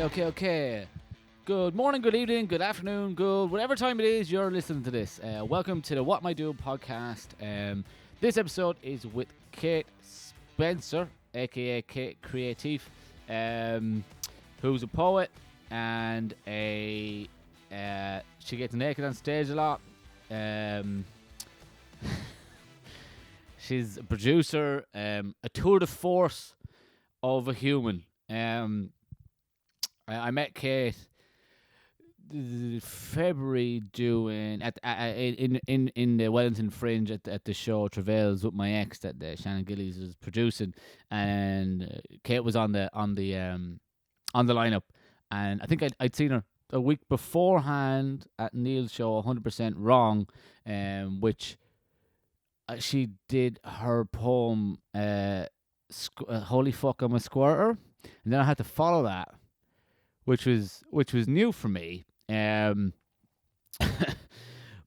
Okay. Good morning, good evening, good afternoon, good whatever time it is you're listening to this. Welcome to the What Am I Doing podcast. This episode is with Kate Spencer, aka Kate Creatif, who's a poet and she gets naked on stage a lot. She's a producer, a tour de force of a human. I met Kate February doing in the Wellington Fringe at the show Travails with my ex that Shannon Gillies was producing, and Kate was on the lineup, and I think I'd seen her a week beforehand at Neil's show 100% Wrong, which she did her poem Holy Fuck I'm a Squirter, and then I had to follow that, which was new for me.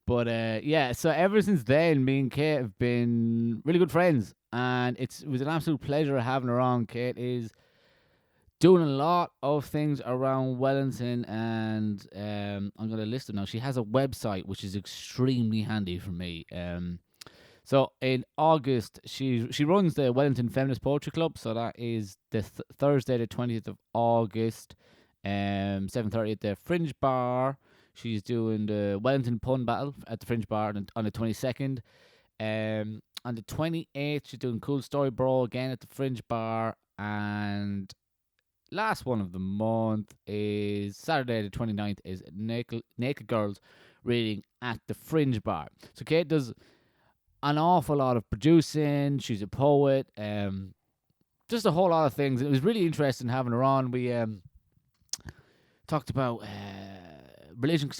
But yeah, so ever since then, me and Kate have been really good friends, and it was an absolute pleasure having her on. Kate is doing a lot of things around Wellington, and I'm going to list them now. She has a website, which is extremely handy for me. So in August, she runs the Wellington Feminist Poetry Club, so that is the Thursday the 20th of August, 7:30 at the Fringe Bar. She's doing the Wellington Pun Battle at the Fringe Bar on the 22nd. On the 28th, she's doing Cool Story Bro again at the Fringe Bar. And last one of the month is Saturday the 29th is Naked Girls reading at the Fringe Bar. So Kate does an awful lot of producing. She's a poet. Just a whole lot of things. It was really interesting having her on. We talked about religion.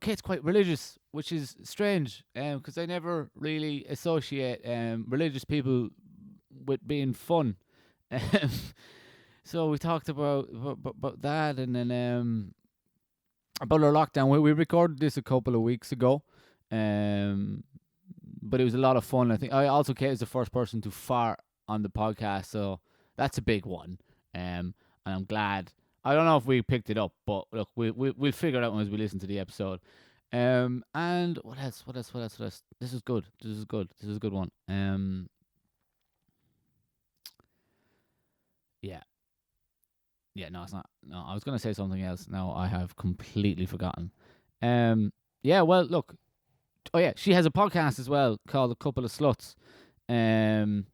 Kate's quite religious, which is strange because I never really associate religious people with being fun. So we talked about that, and then about our lockdown. We recorded this a couple of weeks ago, but it was a lot of fun. I think Kate is the first person to fart on the podcast, so that's a big one. And I'm glad. I don't know if we picked it up, but look, we'll figure it out as we listen to the episode. And what else? This is good. This is a good one. Yeah, no, it's not. No, I was going to say something else. Now I have completely forgotten. Yeah, well, look. Oh yeah, she has a podcast as well called A Couple of Sluts. And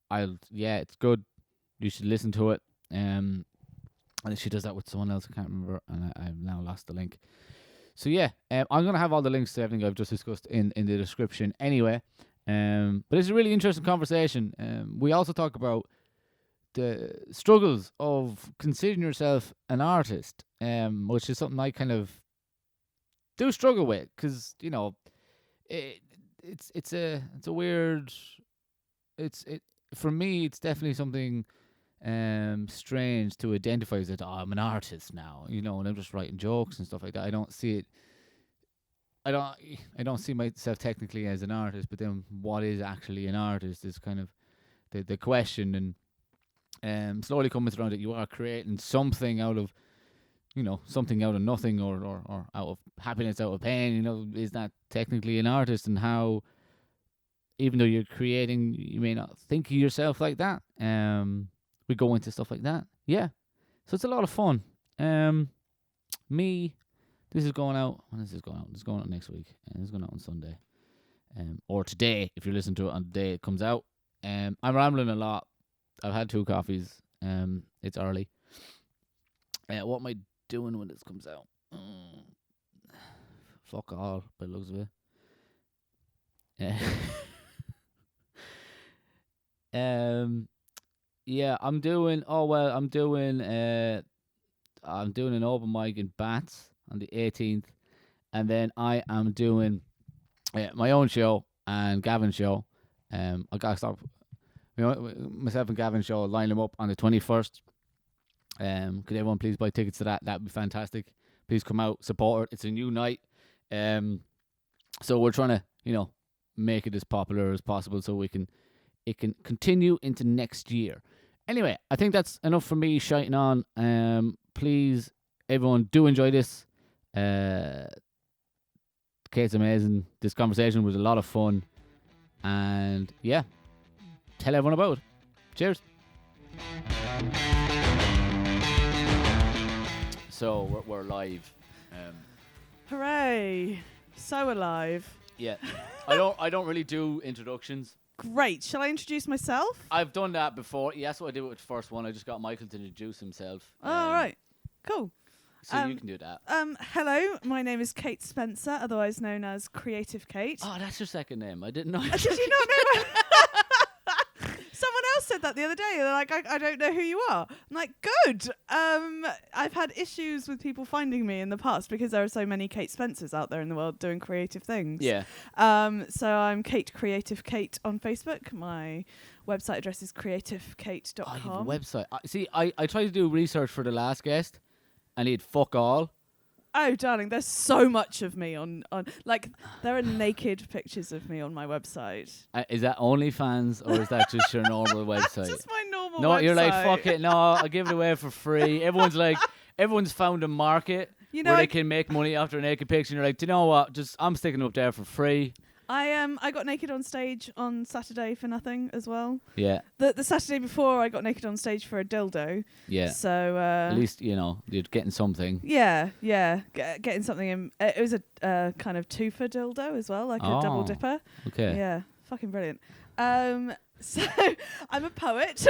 it's good. You should listen to it. And she does that with someone else. I can't remember, and I've now lost the link. So yeah, I'm gonna have all the links to everything I've just discussed in the description anyway. But it's a really interesting conversation. We also talk about the struggles of considering yourself an artist, which is something I kind of do struggle with, because it's a weird. For me, it's definitely something strange to identify as that I'm an artist now, and I'm just writing jokes and stuff like that. I don't see it. I don't see myself technically as an artist, but then what is actually an artist is kind of the question, and slowly coming around that you are creating something out of something out of nothing, or out of happiness, out of pain. Is that technically an artist? And how, even though you're creating, you may not think of yourself like that. We go into stuff like that. Yeah. So it's a lot of fun. This is going out. When is this going out? This is going out next week. This is going out on Sunday. Or today, if you're listening to it on the day it comes out. I'm rambling a lot. I've had 2 coffees. It's early. What am I doing when this comes out? Fuck all, by the looks of it. Yeah, I'm doing an open mic in Bats on the 18th, and then I am doing my own show and Gavin's show. I gotta stop. Myself and Gavin's show, line them up on the 21st. Could everyone please buy tickets to that? That'd be fantastic. Please come out, support it. It's a new night. So we're trying to, make it as popular as possible so it can continue into next year. Anyway, I think that's enough for me shouting on. Please, everyone, do enjoy this. Kate's amazing. This conversation was a lot of fun. And yeah, tell everyone about it. Cheers. So we're live. Hooray! So alive. Yeah. I don't really do introductions. Great. Shall I introduce myself? I've done that before. Yeah, that's what I did with the first one. I just got Michael to introduce himself. All right. Cool. So you can do that. Hello, my name is Kate Spencer, otherwise known as Creative Kate. Oh, that's your second name. I didn't know. Did you not know? Someone else said that the other day. They're like, I don't know who you are. I'm like, good. I've had issues with people finding me in the past because there are so many Kate Spencers out there in the world doing creative things. Yeah. So I'm Kate Creatif Kate on Facebook. My website address is creativekate.com. Oh, you have a website. I tried to do research for the last guest, and he had fuck all. Oh, darling, there's so much of me on like, there are naked pictures of me on my website. Is that OnlyFans or is that just your normal website? Just my normal No, website. you're like, fuck it, no, I'll give it away for free. Everyone's found a market where they can make money after a naked picture, and you're like, do you know what? I'm sticking up there for free. I got naked on stage on Saturday for nothing as well. Yeah. The Saturday before, I got naked on stage for a dildo. Yeah. So at least you're getting something. Yeah. Getting something in. It was a kind of twofer dildo as well, like a double dipper. Okay. Yeah, fucking brilliant. So I'm a poet.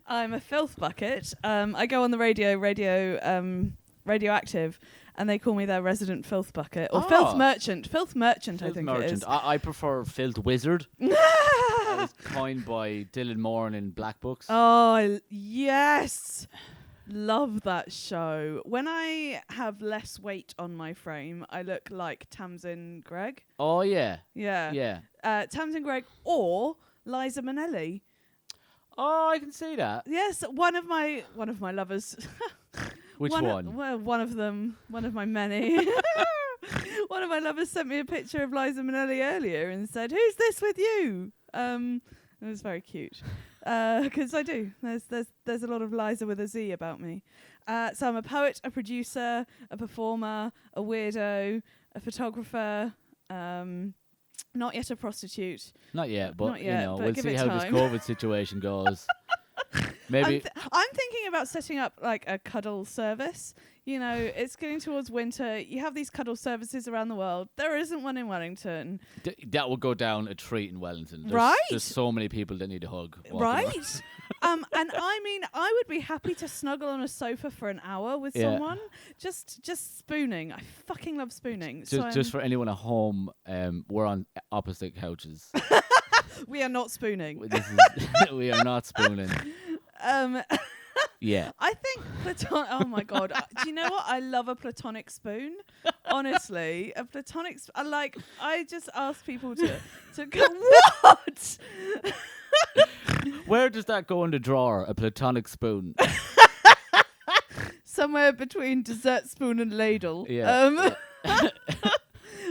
I'm a filth bucket. I go on the radioactive. And they call me their resident filth bucket. Or filth merchant. Filth merchant, I think it is. I prefer filth wizard. That was coined by Dylan Moran in Black Books. Oh, yes. Love that show. When I have less weight on my frame, I look like Tamsin Gregg. Oh, yeah. Yeah. Yeah. Tamsin Gregg or Liza Minnelli. Oh, I can see that. Yes, one of my lovers. Which one? Well, one of them. One of my many. One of my lovers sent me a picture of Liza Minnelli earlier and said, "Who's this with you?" It was very cute. Because I do. There's a lot of Liza with a Z about me. So I'm a poet, a producer, a performer, a weirdo, a photographer. Not yet a prostitute. Not yet, but but we'll see how this COVID situation goes. Maybe I'm thinking about setting up like a cuddle service. It's getting towards winter. You have these cuddle services around the world. There isn't one in Wellington. That will go down a treat in Wellington. Right. There's so many people that need a hug. Right. And I mean, I would be happy to snuggle on a sofa for an hour with someone. Just spooning. I fucking love spooning. Just for anyone at home, we're on opposite couches. We are not spooning. We are not spooning. Yeah. I think oh my god. Do you know what? I love a platonic spoon. Honestly, a platonic I just ask people to go, what? Where does that go in the drawer? A platonic spoon. Somewhere between dessert spoon and ladle. Yeah.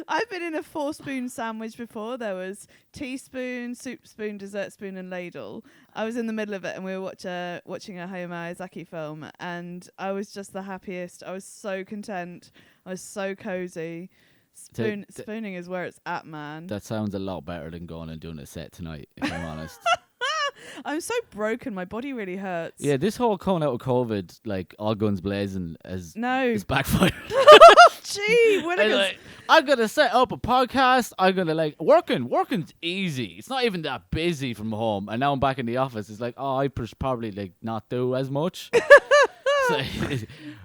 I've been in a 4-spoon sandwich before. There was teaspoon, soup spoon, dessert spoon, and ladle. I was in the middle of it, and we were watching a Hayao Miyazaki film, and I was just the happiest. I was so content. I was so cozy. Spooning is where it's at, man. That sounds a lot better than going and doing a set tonight, if I'm honest. I'm so broken. My body really hurts. Yeah, this whole coming out of COVID, like all guns blazing, is backfired. Gee, I'm gonna set up a podcast. I'm gonna working's easy. It's not even that busy from home. And now I'm back in the office. It's like, I probably not do as much. So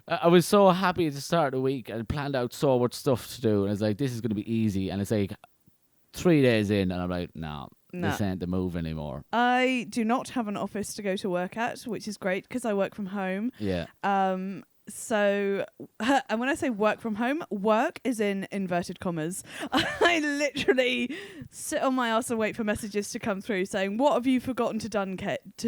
I was so happy at the start of the week and planned out so much stuff to do. And it's like, this is gonna be easy. And it's like 3 days in, and I'm like, no. This ain't the move anymore. I do not have an office to go to work at, which is great because I work from home. Yeah. So, and when I say work from home, work is in inverted commas. I literally sit on my ass and wait for messages to come through saying, "What have you forgotten to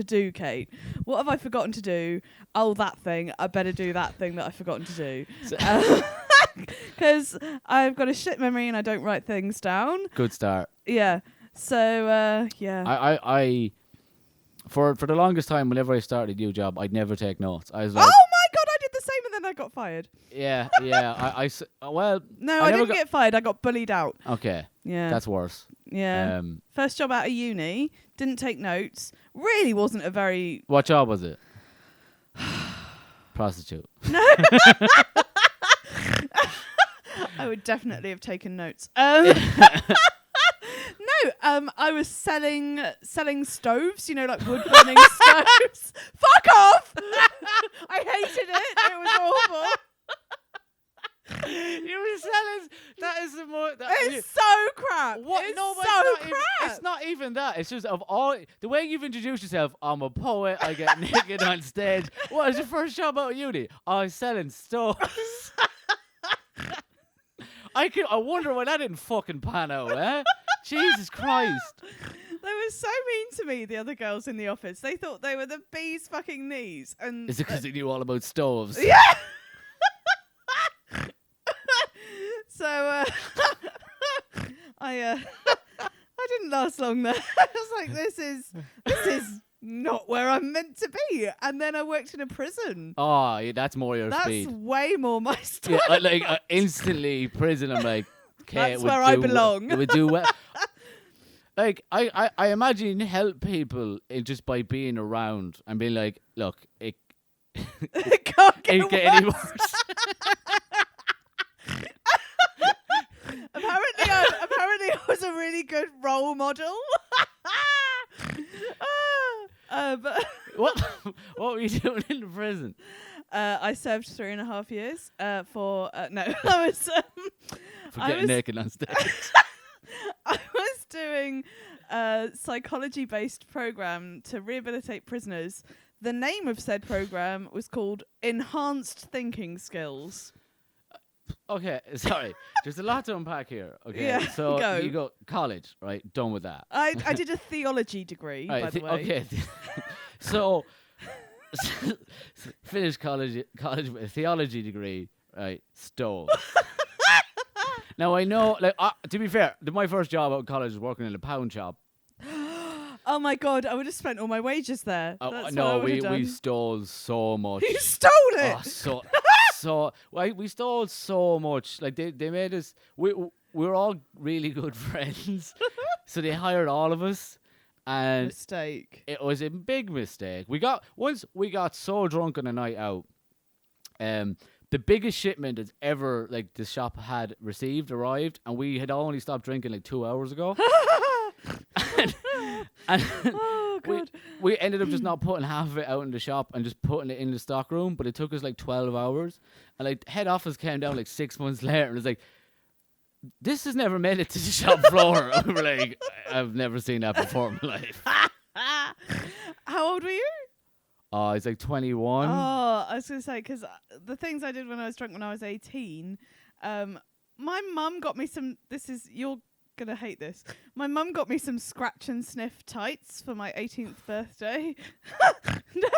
do, Kate? What have I forgotten to do? Oh, that thing. I better do that thing that I've forgotten to do." Because I've got a shit memory and I don't write things down. Good start. Yeah. So, yeah. I for the longest time, whenever I started a new job, I'd never take notes. I was Oh like, my god, I did the same and then I got fired. yeah. Well, No, I I never didn't get fired. I got bullied out. okay, Yeah. that's worse. Yeah. First job out of uni, didn't take notes. Really wasn't a very... What job was it? Prostitute. No. I would definitely have taken notes. No, I was selling stoves, like wood burning stoves. Fuck off! I hated it. It was awful. You were selling. That is the more. It's so crap. What? It's No, but so it's not crap. it's not even that. It's just of all the way you've introduced yourself. I'm a poet. I get naked on stage. What was your first job out of uni? I was selling stoves. I wonder why that didn't fucking pan out, eh? Jesus Christ. They were so mean to me, the other girls in the office. They thought they were the bee's fucking knees. And Is it because they knew all about stoves? yeah. So I didn't last long there. I was like, this is not where I'm meant to be. And then I worked in a prison. Oh, yeah, that's more your That's speed. way more my style. Yeah, instantly prison. I'm like, okay, That's where I belong. It would do well. Like, I imagine you help people just by being around and being like, look, it Can't ain't get get any worse. worse. Apparently, I was a really good role model. But What were you doing in the prison? I served 3.5 years for no. I was For I getting was- naked on stage. I was doing a psychology-based program to rehabilitate prisoners. The name of said program was called Enhanced Thinking Skills. Okay, sorry. There's a lot to unpack here. Okay, Yeah, so go. you go college, right? Done with that. I did a theology degree, Right, by the way. okay. So finished college with a theology degree, right? Stove. Now I know, like, to be fair, my first job out of college was working in a pound shop. Oh my god, I would have spent all my wages there. That's what I No, would have we done. stole so much. You stole it. Oh, so we stole so much. Like they made us. We were all really good friends, so they hired all of us, and Mistake. it was a big mistake. Once we got so drunk on a night out. The biggest shipment that's ever the shop had arrived, and we had only stopped drinking 2 hours ago. and Oh god. we ended up just not putting half of it out in the shop and just putting it in the stock room, but it took us 12 hours. And head office came down 6 months later and was like, this has never made it to the shop floor. We were like, I've never seen that before in my life. How old were you? Oh, it's 21. Oh, I was going to say, because the things I did when I was drunk when I was 18, my mum got me some, you're going to hate this. My mum got me some scratch and sniff tights for my 18th birthday. No.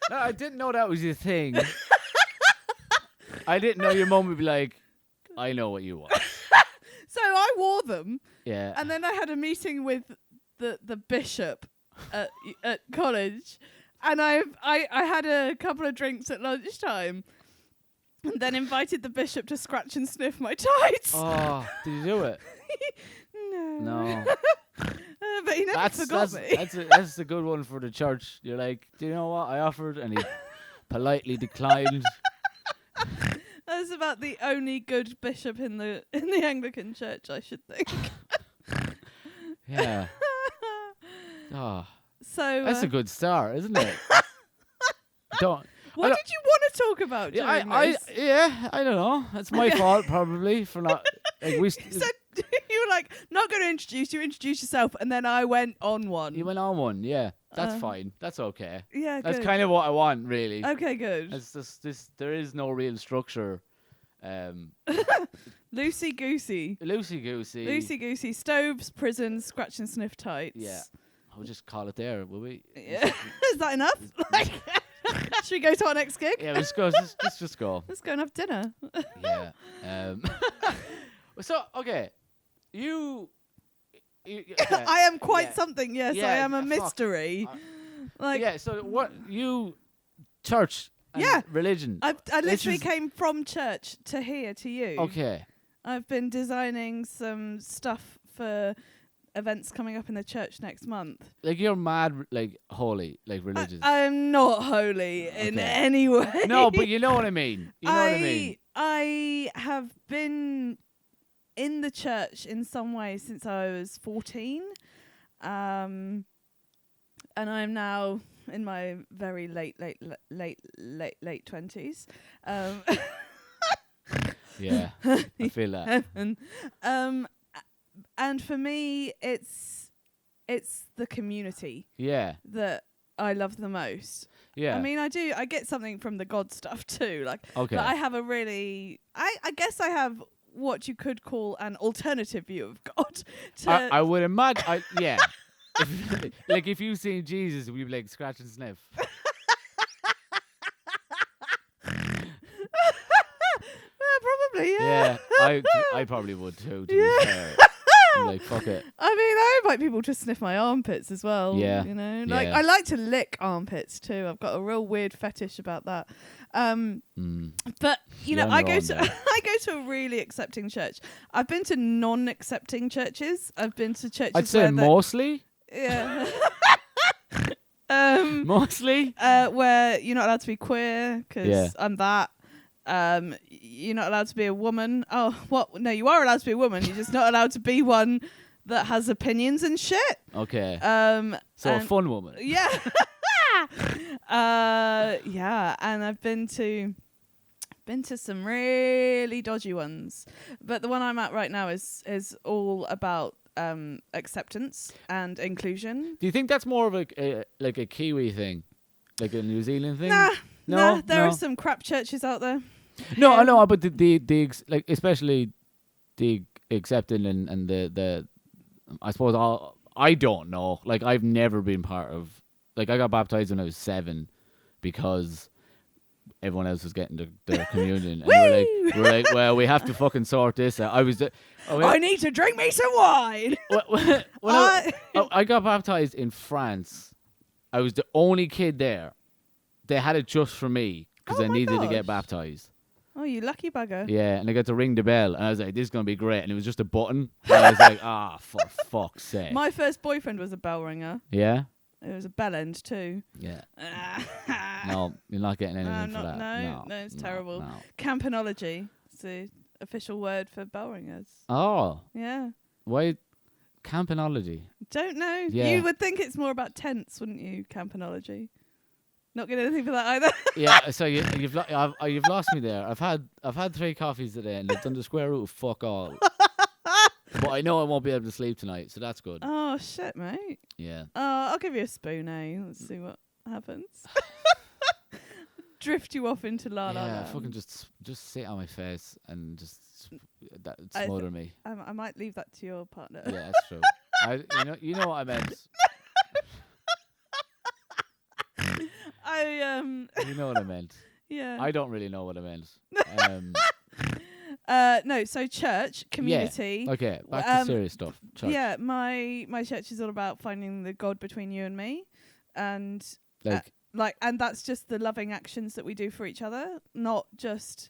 No, I didn't know that was your thing. I didn't know your mum would be like, I know what you want. So I wore them, Yeah. and then I had a meeting with the bishop at college, and I had a couple of drinks at lunchtime, and then invited the bishop to scratch and sniff my tights. Oh, did you do it? No. But he never forgot me. That's a good one for the church. You're like, do you know what I offered? And he politely declined. That's about the only good bishop in the Anglican Church, I should think. Yeah. Oh, So that's a good start, isn't it? Don't. what did you want to talk about during this? I don't know. That's my fault probably for not. So you were like, not going to introduce you, introduce yourself, and then I went on one. You went on one, yeah. That's fine. That's okay. Yeah, That's good. kind of what I want, really. Okay, good. It's just this. There is no real structure. Loosey goosey. Loosey goosey. Loosey goosey. Stoves, prisons, scratch and sniff tights. Yeah. I'll just call it there, will we? Yeah. Is that enough? Should we go to our next gig? Yeah, let's go. Just go. Let's go and have dinner. Yeah. So okay, you, okay, I am quite yeah. something. Yes, Yeah, I am a fuck. mystery. Like, Yeah. So what you church and Yeah. religion? I This literally is- came from church to here to you. Okay. I've been designing some stuff for events coming up in the church next month. Like you're mad, like holy, like religious. I'm not holy in Okay. any way. No, but you know what I mean. You know what I mean. I have been in the church in some way since I was 14. And I'm now in my very late 20s. Yeah, I feel that. And for me, it's the community Yeah, that I love the most. yeah. I mean, I get something from the God stuff too. Like, Okay. but I have a really, I guess I have what you could call an alternative view of God. I would imagine. Yeah. Like if you seen Jesus, we'd be like scratch and sniff. Probably, Yeah, I probably would too. To be fair, I'm like fuck it. I mean, I invite people to sniff my armpits as well. Yeah, You know, like yeah. I like to lick armpits too. I've got a real weird fetish about that. But you know, You're I on go your to own there. I go to a really accepting church. I've been to non-accepting churches. I've been to churches. I'd say where mostly. yeah. Mostly. Where you're not allowed to be queer because Yeah. I'm that. You're not allowed to be a woman. Oh, what? No, you are allowed to be a woman. You're just not allowed to be one that has opinions and shit. Okay. So a and- fun woman. Yeah. Yeah, and I've been to some really dodgy ones, but the one I'm at right now is all about acceptance and inclusion. Do you think that's more of a like a Kiwi thing, like a New Zealand thing? Nah, No, there no. are some crap churches out there. No, I Yeah. know, but like especially the accepting and the I suppose I don't know. Like I've never been part of. Like I got baptized when I was 7 because everyone else was getting their communion, and we're like, well, we have to fucking sort this out. I need to drink me some wine. When I got baptized in France, I was the only kid there. They had it just for me because Oh I my needed to get gosh. baptized. Oh, you lucky bugger. Yeah, and I got to ring the bell, and I was like, "This is gonna be great." And it was just a button, and I was like, for fuck's sake!" My first boyfriend was a bell ringer. Yeah, It was a bell end too. yeah. No, you're not getting anything for not- that. no, it's terrible. No. Campanology. It's the official word for bell ringers. Oh, Yeah. why campanology? Don't know. Yeah. You would think it's more about tents, wouldn't you? Campanology. Not getting anything for that either. Yeah, so you've lost me there. I've had 3 coffees today, and I've done the square root of fuck all. But I know I won't be able to sleep tonight, so that's good. Oh shit, mate. Yeah. I'll give you a spoon, eh? Let's see what happens. Drift you off into la la Yeah, land. fucking just sit on my face and just I smother me. I might leave that to your partner. Yeah, that's true. You know what I meant. You know what I meant. Yeah. I don't really know what I meant. No, so church, community. Okay, back to Um, serious stuff. Church. Yeah, my church is all about finding the God between you and me, and and that's just the loving actions that we do for each other, not just,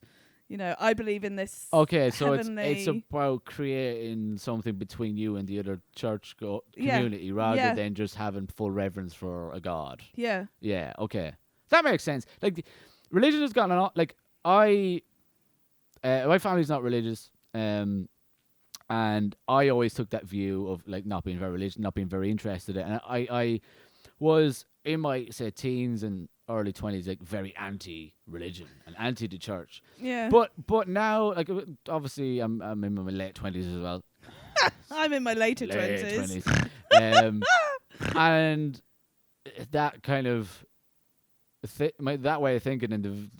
I believe in this. Okay, so it's heavenly- about creating something between you and the other church Yeah, community rather yeah. than just having full reverence for a god. Yeah, Yeah, okay. That makes sense. Like, religion has gotten a lot. Like, my family's not religious, and I always took that view of like not being very religious, not being very interested in it. And I was in my teens and early 20s like very anti-religion and anti the church. yeah. But now, like, obviously I'm in my late 20s as well. I'm in my later Late 20s. 20s. And that kind of that way of thinking and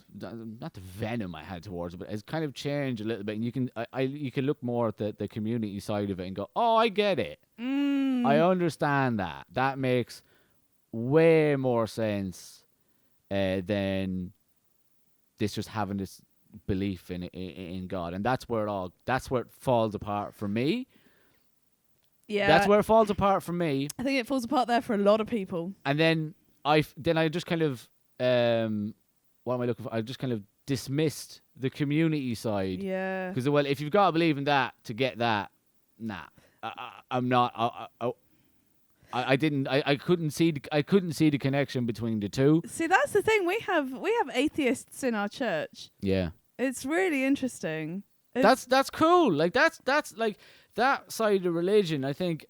not the venom I had towards it, but it's kind of changed a little bit. And you can look more at the community side of it and go, oh, I get it. I understand that. That makes way more sense than this just having this belief in God. And that's where it falls apart for me. Yeah. That's where it falls apart for me. I think it falls apart there for a lot of people. And then I just kind of what am I looking for? I just kind of dismissed the community side. Yeah. Because well, if you've got to believe in that to get that, nah, I'm not. I didn't. I couldn't see. I couldn't see the connection between the two. See, that's the thing. We have atheists in our church. Yeah. It's really interesting. That's cool. Like that's like that side of religion. I think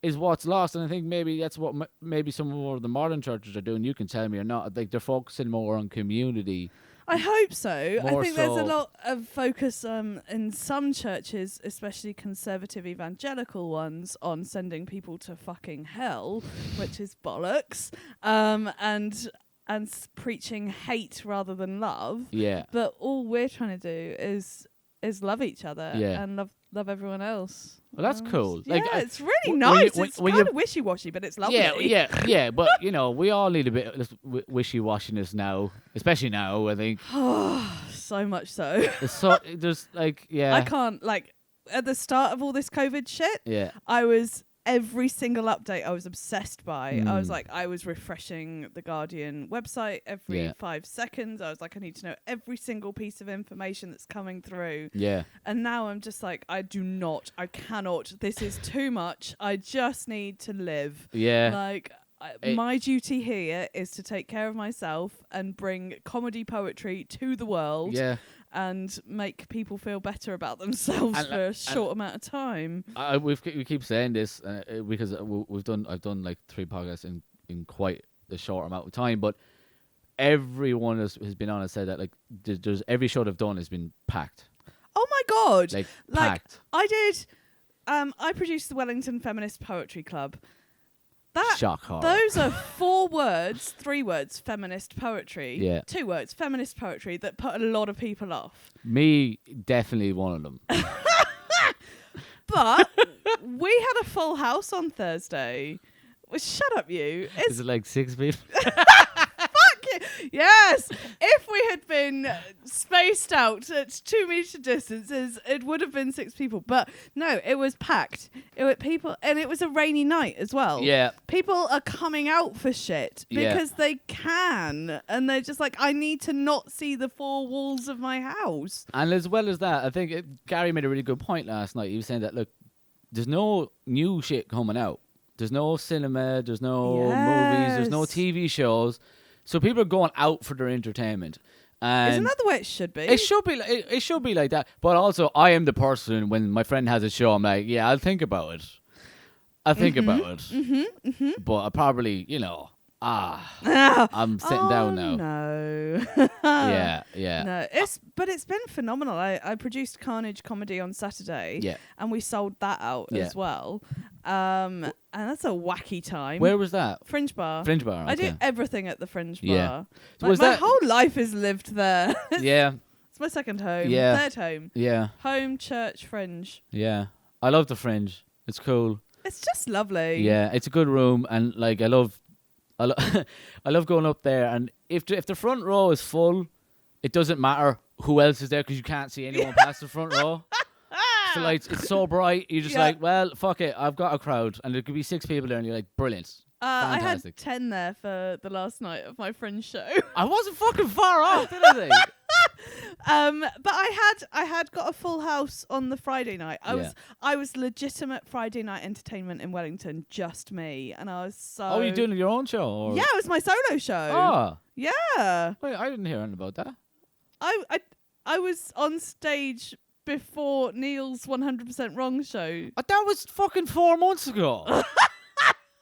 is what's lost, and I think maybe that's what maybe some more of the modern churches are doing. You can tell me or not. Like they're focusing more on community. I hope so. I More think there's a so. lot of focus in some churches, especially conservative evangelical ones, on sending people to fucking hell, which is bollocks, and preaching hate rather than love. Yeah. But all we're trying to do is love each other Yeah. and love everyone else. Well, that's cool. Yeah, Like, it's really when nice. you- It's when kind you- of wishy-washy, but it's lovely. Yeah. But we all need a bit of wishy-washiness now, especially now. I think So much so. it's so there's like I can't, like, at the start of all this COVID shit, yeah. every single update I was obsessed by. I was Mm. like, I was refreshing the Guardian website every 5 seconds. I was like, I need to know every single piece of information that's coming through. Yeah. And now I'm just like, I cannot. This is too much. I just need to live. Yeah. Like, my duty here is to take care of myself and bring comedy poetry to the world. Yeah. And make people feel better about themselves for a short amount of time. We keep saying this because I've done like 3 podcasts in quite a short amount of time, but everyone has been on and said that like there's every show they've done has been packed. Oh my god! Like packed. I did. I produced the Wellington Feminist Poetry Club. Shock horror. Those are 4 words, 3 words, feminist poetry. Yeah. 2 words, feminist poetry, that put a lot of people off. Me, definitely one of them. But we had a full house on Thursday. Well, shut up, you. Is it like 6 people? Yes, if we had been spaced out at 2 meter distances, it would have been 6 people. But no, it was packed. It was people, and it was a rainy night as well. Yeah. People are coming out for shit because they can, and they're just like, I need to not see the 4 walls of my house. And as well as that, I think Gary made a really good point last night. He was saying that look, there's no new shit coming out. There's no cinema. There's no movies. There's no TV shows. So people are going out for their entertainment. And isn't that the way it should be? It should be. It should be like that. But also, I am the person when my friend has a show. I'm like, yeah, I'll think about it. I'll think about it. But I probably, I'm sitting down now. No. Yeah. No, but it's been phenomenal. I produced Carnage Comedy on Saturday. Yeah. And we sold that out as well. And that's a wacky time. Where was that? Fringe Bar. Fringe Bar. Okay. I do everything at the Fringe Bar. Yeah. So My whole life is lived there. Yeah. It's my second home. Yeah. Third home. Yeah. Home, church, Fringe. Yeah. I love the Fringe. It's cool. It's just lovely. Yeah, it's a good room, and like I love going up there. And if the front row is full, it doesn't matter who else is there because you can't see anyone past the front row. So like it's so bright, you're just like, well, fuck it, I've got a crowd, and there could be 6 people there, and you're like, brilliant. I Fantastic. had 10 there for the last night of my Fringe show. I wasn't fucking far off, did I think? But I had got a full house on the Friday night. I was legitimate Friday night entertainment in Wellington, just me, and I was so. Oh, you're doing your own show? Or? Yeah, it was my solo show. Oh. Yeah. Wait, I didn't hear anything about that. I was on stage before Neil's 100% Wrong show. That was fucking 4 months ago.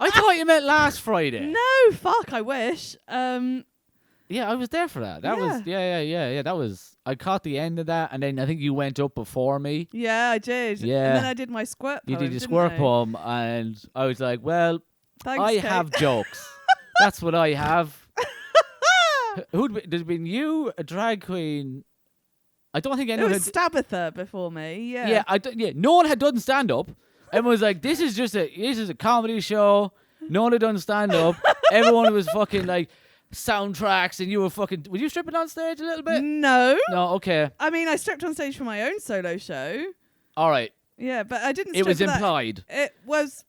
I thought you meant last Friday. No, fuck, I wish. Yeah, I was there for that. That was yeah. That was I caught the end of that, and then I think you went up before me. Yeah, I did. Yeah. And then I did my squirt poem. You did your didn't squirt I? poem, and I was like, well, Thanks, I Kate. have jokes. That's what I have. There's been you, a drag queen. I don't think It anyone. was Stabitha before me. Yeah. Yeah, no one had done stand up. Everyone was like, this is a comedy show. No one had done stand up. Everyone was fucking like soundtracks, and you were fucking. Were you stripping on stage a little bit? No. No, okay. I mean, I stripped on stage for my own solo show. All right. Yeah, but I didn't. It was strip that. implied. It was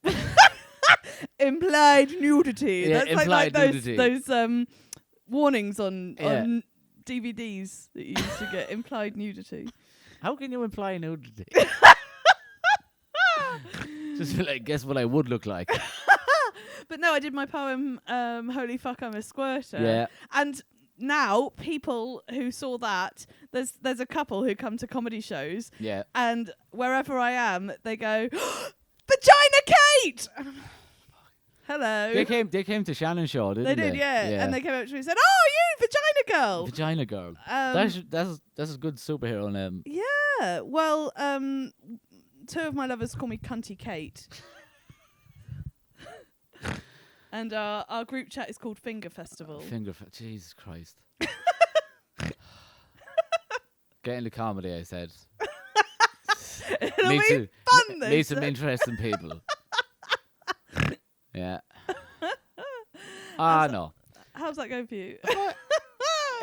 implied nudity. Yeah, That's implied like nudity. those warnings on Yeah. DVDs that you used to get. Implied nudity. How can you imply nudity? Just like, guess what I would look like. But no, I did my poem, Holy Fuck, I'm a Squirter. Yeah. And now people who saw that, there's a couple who come to comedy shows, Yeah. and wherever I am, they go, Vagina Kate! Hello. They came to Shannon's show, didn't they? They did, yeah. And they came up to me and said, "Oh, you Vagina Girl." Vagina Girl. That's a good superhero name. Yeah. Well, two of my lovers call me Cunty Kate. And our group chat is called Finger Festival. Jesus Christ. Get into comedy, I said. It'll be fun, meet some interesting people. Yeah. No. How's that going for you?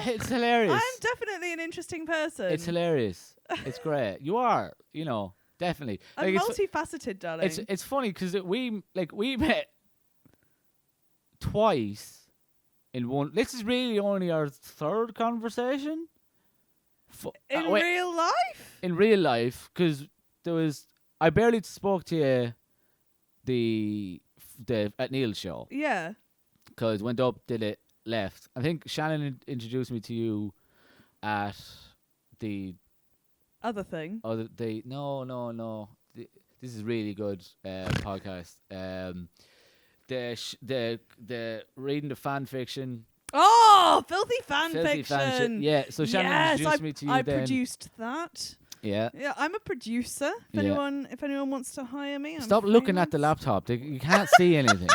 It's hilarious. I'm definitely an interesting person. It's hilarious. It's great. You are, definitely. I'm Like, multifaceted, darling. it's funny because we met twice in one. This is really only our third conversation. In wait, real life? in real life, because I barely spoke to you at Neil's show, Yeah. because went up, did it, left. I think Shannon introduced me to you at the Other thing. no. This is really good podcast. The reading the fan fiction. Oh, filthy fan fiction. Yeah, so Shannon introduced me to you I then. produced that. Yeah. Yeah, I'm a producer. If anyone wants to hire me, I'm Stop looking at the freelance. laptop. You can't see anything.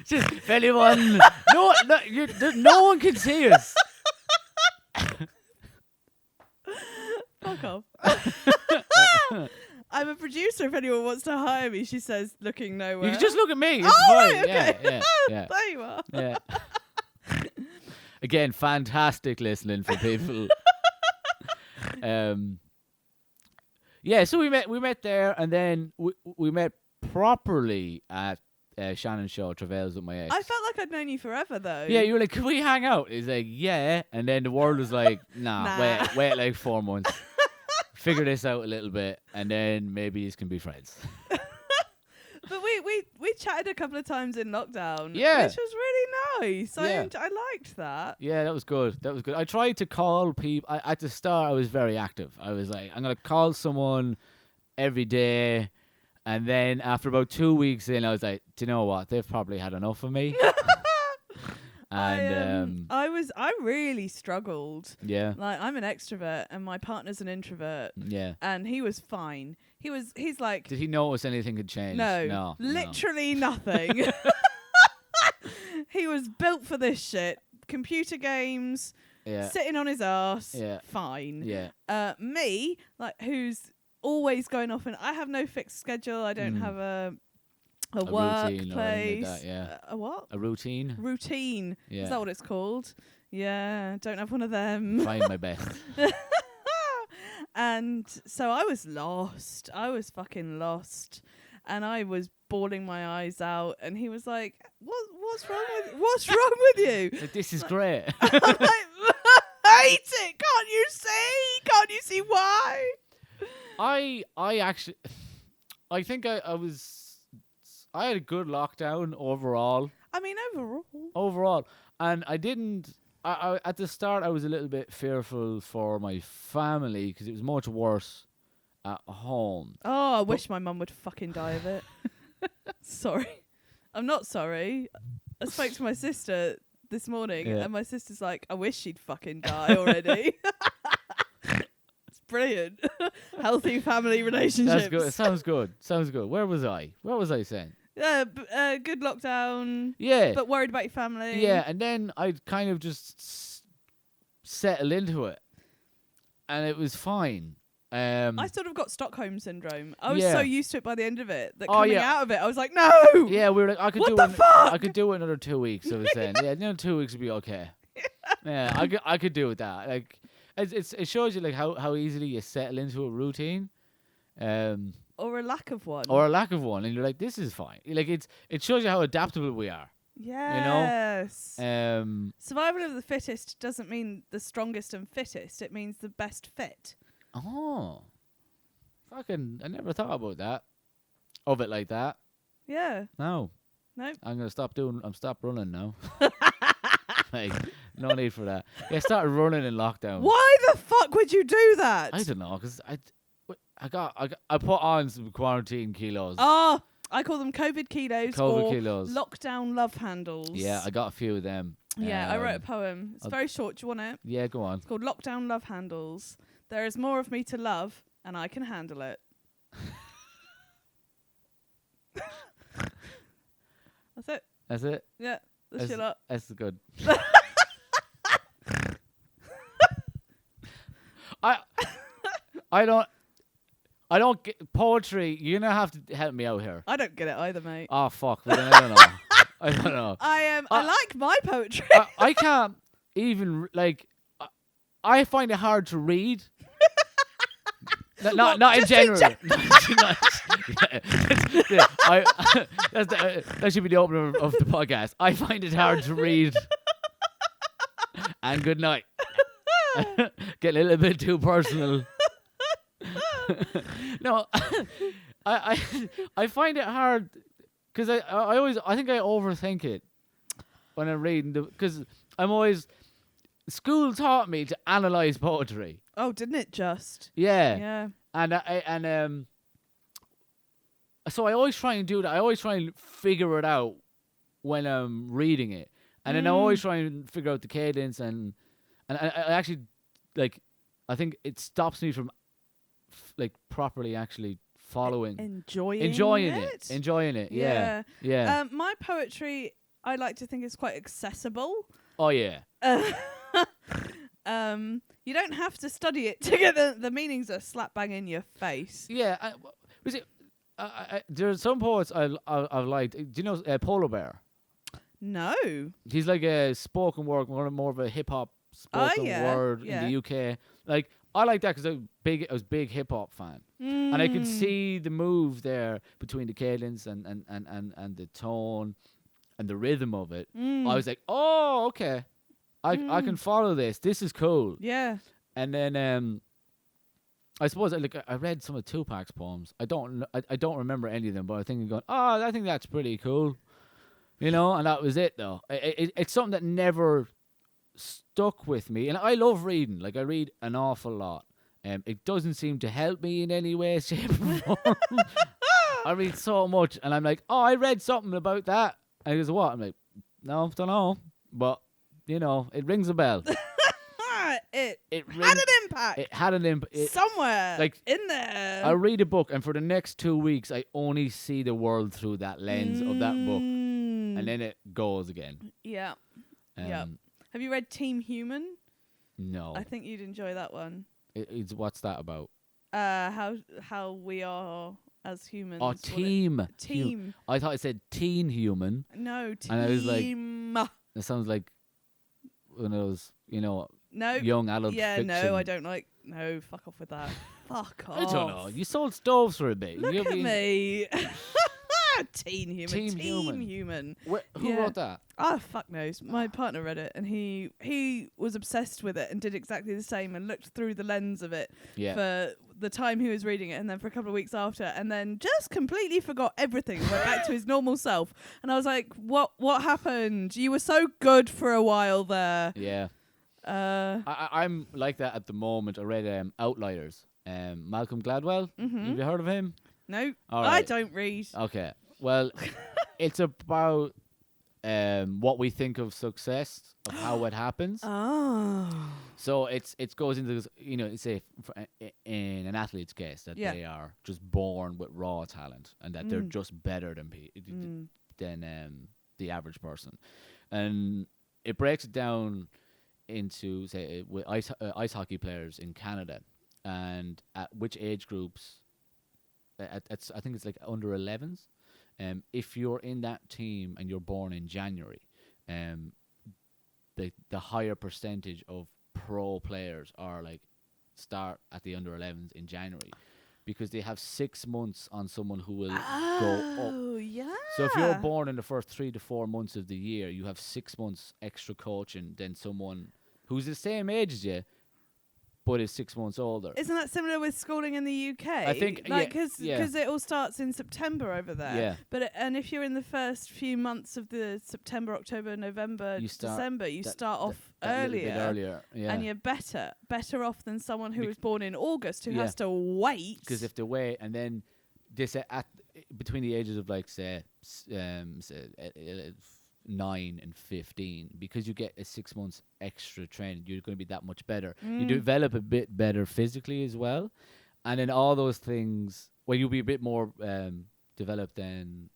just, if anyone, no one can see us. Fuck off. I'm a producer. If anyone wants to hire me, she says, looking nowhere. You can just look at me. It's Oh, fine. right, okay. Yeah. There you are. Yeah. Again, fantastic listening for people. Yeah, so we met there, and then we met properly at Shannon's show, Travails with my ex. I felt like I'd known you forever, though. Yeah, you were like, "Can we hang out?" He's like, "Yeah," and then the world was like, "Nah, wait like 4 months, figure this out a little bit, and then maybe you can be friends." But we chatted a couple of times in lockdown. Yeah. Which was really nice. Yeah. I liked that. Yeah, that was good. I tried to call people. At the start, I was very active. I was like, I'm going to call someone every day. And then after about 2 weeks in, I was like, do you know what? They've probably had enough of me. And I really struggled. yeah, Like, I'm an extrovert and my partner's an introvert, yeah. and he was fine. He's like, Did he notice anything had changed? no, literally nothing. He was built for this shit. Computer games, Yeah, sitting on his ass, Yeah. fine. yeah, Me, like, who's always going off, and I have no fixed schedule. I don't Mm. have a routine or workplace. anything like that, yeah. A what? a routine. Routine. Yeah, Is that what it's called? Yeah, don't have one of them. trying my best. And so I was lost. I was fucking lost. And I was bawling my eyes out, and he was like, what's wrong with you? Like, this is great. I'm like, I hate it. Can't you see why? I actually, I think I had a good lockdown overall. I mean, Overall, and I didn't. I at the start I was a little bit fearful for my family because it was much worse at home. Oh, I wish my mum would fucking die of it. Sorry. I'm not sorry. I spoke to my sister this morning, Yeah. and my sister's like, I wish she'd fucking die already. It's brilliant. Healthy family relationships. That's good. It sounds good. Sounds good. Where was I? What was I saying? Yeah, good lockdown. Yeah. But worried about your family. Yeah, and then I'd kind of just settle into it, and it was fine. I sort of got Stockholm syndrome. I was Yeah. so used to it by the end of it that Oh, coming yeah. out of it, I was like, no. Yeah, we were like, I could What do the fuck? I could do it another 2 weeks. I was saying, yeah, 2 weeks would be okay. Yeah, I could do with that. Like, it shows you like how easily you settle into a routine, Or a lack of one. or a lack of one, and you're like, this is fine. Like it shows you how adaptable we are. Yes. Survival of the fittest doesn't mean the strongest and fittest. It means the best fit. Oh, fucking! I never thought about that. Of it like that. Yeah. No. Nope. I'm stop running now. Like, no need for that. Yeah, I started running in lockdown. Why the fuck would you do that? I don't know, because I put on some quarantine kilos. Oh, I call them COVID kilos or kilos. lockdown love handles. Yeah, I got a few of them. Yeah, I wrote a poem. It's very short. Do you want it? Yeah, go on. It's called Lockdown Love Handles. There is more of me to love, and I can handle it. That's it. That's it? Yeah, that's your lot. That's good. I don't get poetry. You're gonna have to help me out here. I don't get it either, mate. Oh fuck! Well, then I don't know. I don't know. I like my poetry. I can't even like. I find it hard to read. Not in general. That should be the opener of the podcast. I find it hard to read. And good night. Getting a little bit too personal. No, I find it hard because I think I overthink it when I'm reading because I'm always. School taught me to analyze poetry. Oh, didn't it just? Yeah. And so I always try and do that. I always try and figure it out when I'm reading it, and then I always try and figure out the cadence and I actually like. I think it stops me from like properly actually following, enjoying it. Yeah. My poetry, I like to think, is quite accessible. Oh yeah. You don't have to study it to get the meanings are slap bang in your face. Yeah, was it? There are some poets I've liked. Do you know Polar Bear? No. He's like a spoken word, more of a hip hop spoken word in the UK. Like I like that because I was big hip hop fan, and I could see the move there between the cadence and the tone and the rhythm of it. I was like, oh, okay. I can follow this. This is cool. Yeah. And then I suppose I read some of Tupac's poems. I don't remember any of them, but I think I'm going, oh, I think that's pretty cool. You know, and that was it though. It's something that never stuck with me. And I love reading. Like I read an awful lot. It doesn't seem to help me in any way, shape, or form. I read so much, and I'm like, oh, I read something about that. And he goes, what? I'm like, no, don't know, but. You know, it rings a bell. It had an impact. It had an impact. Somewhere. Like, in there. I read a book, and for the next 2 weeks, I only see the world through that lens of that book. And then it goes again. Yeah. Yeah. Have you read Team Human? No. I think you'd enjoy that one. What's that about? How we are as humans. Oh, team. I thought it said teen human. No, team. And I was like, it sounds like one of those, young adult fiction. No, I don't like. No, fuck off with that. Fuck off. I don't know. You sold stoves for a bit. Look at me. Teen Human. Team Human. Who wrote that? Oh, fuck knows. My partner read it, and he was obsessed with it and did exactly the same and looked through the lens of it for the time he was reading it, and then for a couple of weeks after, and then just completely forgot everything and went back to his normal self. And I was like, what happened? You were so good for a while there. Yeah. I'm like that at the moment. I read Outliers. Malcolm Gladwell. Mm-hmm. Have you heard of him? No. All right. I don't read. Okay. Well, it's about what we think of success, of how it happens. Oh. So it goes into this, say in an athlete's case that they are just born with raw talent and that they're just better than the average person, and it breaks it down into say with ice hockey players in Canada and at which age groups. I think it's like under 11s. If you're in that team and you're born in January, the higher percentage of pro players are like start at the under 11s in January, because they have 6 months on someone who will go up. Oh, yeah. So if you're born in the first 3 to 4 months of the year, you have 6 months extra coaching than someone who's the same age as you, but is 6 months older. Isn't that similar with schooling in the UK? I think, because yeah. it all starts in September over there. Yeah. But and if you're in the first few months of the September, October, November, December, you start off That little bit earlier, yeah. and you're better off than someone who was born in August who Yeah. has to wait. Because if they wait, and then they say between the ages of like say 9 and 15, because you get a 6 months extra training, you're going to be that much better. You develop a bit better physically as well, and then all those things. Well, you'll be a bit more developed than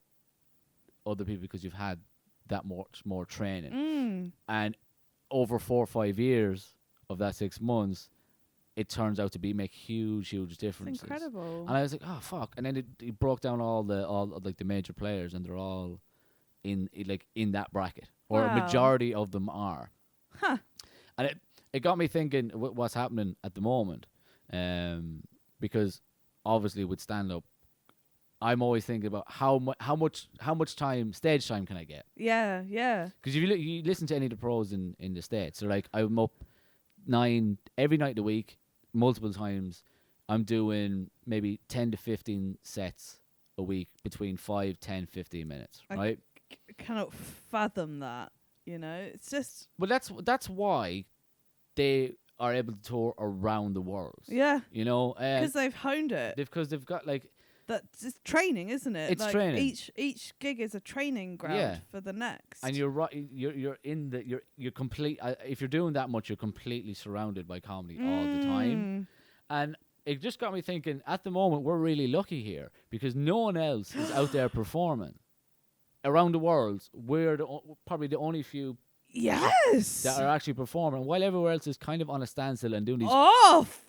other people because you've had that much more training, and over 4 or 5 years of that 6 months, it turns out to make huge differences. It's incredible. And I was like, oh fuck! And then it broke down all like the major players, and they're all in that bracket, or a Wow. majority of them are. Huh. And it got me thinking what's happening at the moment, because obviously with stand up, I'm always thinking about how much stage time can I get? Yeah, yeah. Because if you listen to any of the pros in the States, they're like, I'm up 9 every night of the week, multiple times. I'm doing maybe 10 to 15 sets a week between 5, 10, 15 minutes, right? Cannot fathom that. It's just Well, that's why they are able to tour around the world. yeah, Because because they've honed it. because they've got like That's it's training, isn't it? It's training. Each gig is a training ground Yeah. for the next. and you're right. You're in the you're complete. If you're doing that much, you're completely surrounded by comedy all the time. And it just got me thinking. At the moment, we're really lucky here because no one else is out there performing around the world. We're probably the only few Yes. that are actually performing, while everywhere else is kind of on a standstill and doing these. Yes.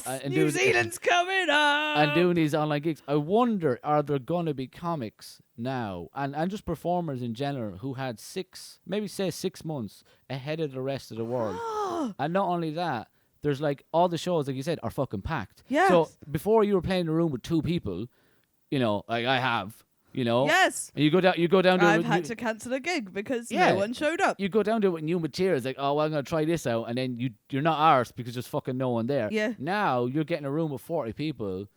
and New doing- Zealand's coming up. and doing these online gigs. I wonder, are there going to be comics now and just performers in general who had 6 months ahead of the rest of the world? And not only that, there's like all the shows, like you said, are fucking packed. Yes. So before you were playing in a room with 2 people, like I have, Yes. and you go down to I've had to cancel a gig because Yeah. no one showed up. you go down to it with new materials, like, oh, well, I'm going to try this out, and then you're not arsed because there's fucking no one there. Yeah. Now you're getting a room of 40 people,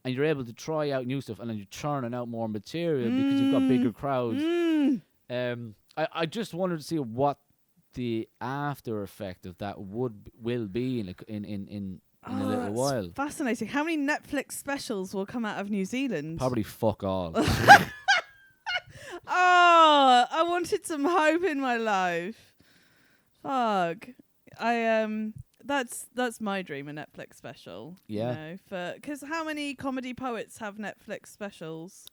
and you're able to try out new stuff, and then you're churning out more material because you've got bigger crowds. I just wanted to see what the after effect of that will be in a little that's while. Fascinating. How many Netflix specials will come out of New Zealand? Probably fuck all. I wanted some hope in my life. Fuck. That's my dream, a Netflix special. Yeah. Because how many comedy poets have Netflix specials?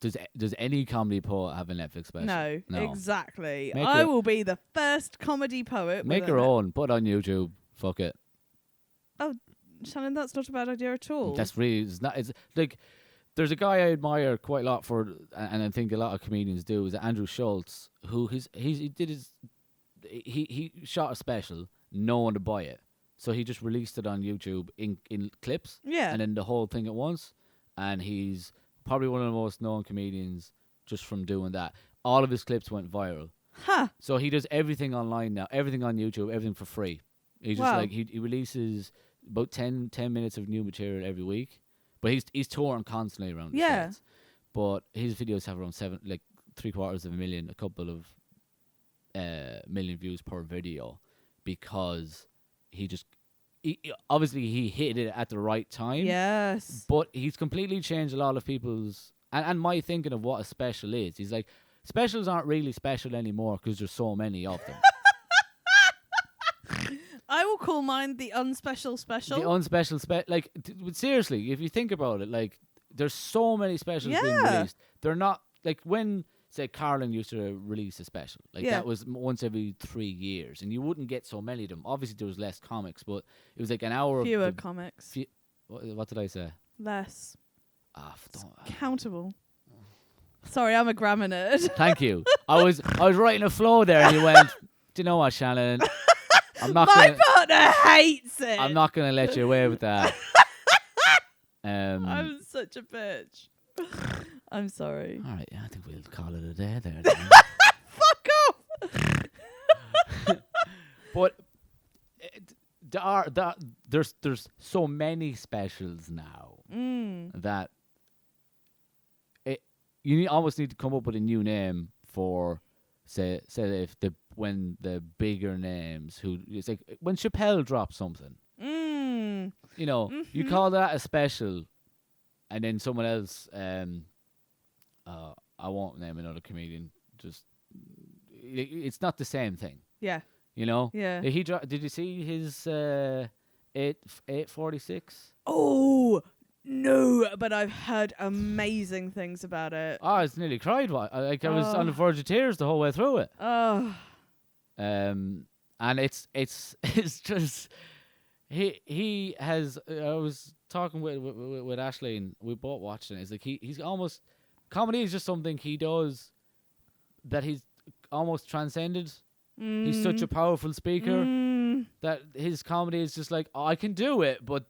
Does any comedy poet have a Netflix special? No, No. exactly. Make I your- will be the first comedy poet. Make with your a own. Put it on YouTube. Fuck it. Shannon, that's not a bad idea at all. That's really it's not. It's like there's a guy I admire quite a lot for, and I think a lot of comedians do, is Andrew Schultz, who he shot a special, no one to buy it, so he just released it on YouTube in clips, Yeah. and then the whole thing at once, and he's probably one of the most known comedians just from doing that. All of his clips went viral, so he does everything online now, everything on YouTube, everything for free. He's just Wow. like he releases about 10 minutes of new material every week. But he's touring constantly around the Yeah. States. But his videos have around 750,000, a couple of million views per video, because obviously he hit it at the right time. Yes. But he's completely changed a lot of people's and my thinking of what a special is. He's like, specials aren't really special anymore because there's so many of them. I will call mine the unspecial special. The unspecial but seriously, if you think about it, like there's so many specials being Yeah. released. They're not like when say Carlin used to release a special, like Yeah. that was once every 3 years, and you wouldn't get so many of them. Obviously, there was less comics, but it was like an hour. Fewer of comics. what did I say? Less. Don't. Countable. Sorry, I'm a grammar nerd. Thank you. I was right in a flow there, and you went. Do you know what, Shannon? I'm not My gonna. partner hates it. I'm not gonna let you away with that. I'm such a bitch. I'm sorry. All right, yeah, I think we'll call it a day there. Then. Fuck off. But there's so many specials now that you almost need to come up with a new name for say if when the bigger names who it's like when Chappelle drops something. You know, you call that a special, and then someone else. I won't name another comedian. Just it's not the same thing. Yeah. You know. Yeah. Did you see his 846? Oh no, but I've heard amazing things about it. Oh, I nearly cried. I was on the verge of tears the whole way through it. Oh. And it's just he has. I was talking with Ashley, and we both watched it. It's like he's almost comedy is just something he does that he's almost transcended. He's such a powerful speaker that his comedy is just like, oh, I can do it, but